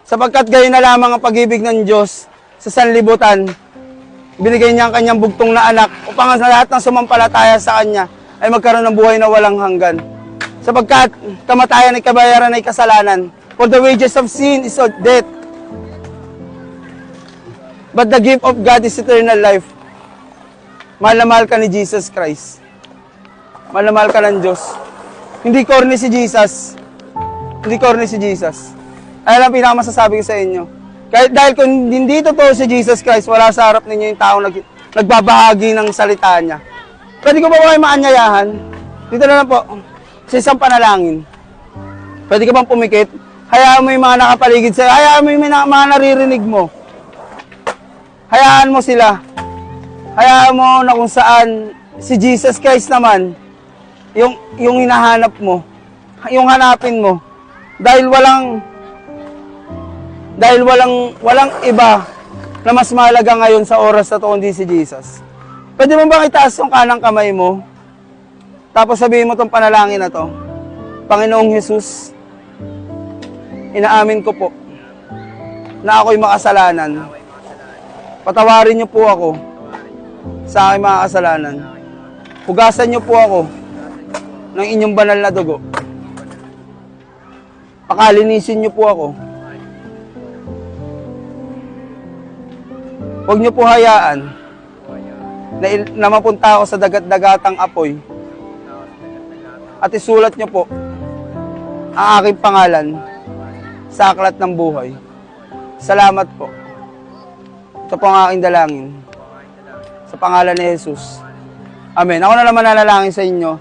Sapagkat gayon na lamang ang pag-ibig ng Diyos sa sanlibutan. Binigay niya ang kanyang bugtong na anak upang sa lahat ng sumampalataya sa kanya ay magkaroon ng buhay na walang hanggan. Sapagkat kamatayan ay kabayaran ay kasalanan. For the wages of sin is death. But the gift of God is eternal life. Mahal na mahal ka ni Jesus Christ. Mahal na mahal ka ng Diyos. Hindi corny si Jesus. Hindi corny si Jesus. Ay lang pinakamasasabi ko sa inyo. Kahit dahil kung hindi totoo si Jesus Christ, wala sa harap ninyo yung taong nagbabahagi ng salita niya. Pwede ko ba kayo maanyayahan? Dito na lang po, sa isang panalangin. Pwede ka bang pumikit? Hayaan mo yung mga nakapaligid sa'yo. Hayaan mo yung mga naririnig mo. Hayaan mo sila. Hayaan mo na kung saan si Jesus Christ naman, yung hinahanap mo, yung hanapin mo. Dahil walang iba na mas mahalaga ngayon sa oras na to kundi si Jesus. Pwede mo bang itaas yung kanang kamay mo? Tapos sabihin mo tong panalangin na to. Panginoong Jesus, inaamin ko po na ako'y makasalanan. Patawarin niyo po ako sa aking mga kasalanan. Hugasan niyo po ako ng inyong banal na dugo. Pakalinisin niyo po ako. Huwag niyo po hayaan na mapunta ako sa dagat-dagatang apoy. At isulat niyo po ang aking pangalan sa aklat ng buhay. Salamat po. Ito po ang aking dalangin. Sa pangalan ni Jesus. Amen. Ako na naman nanalangin sa inyo.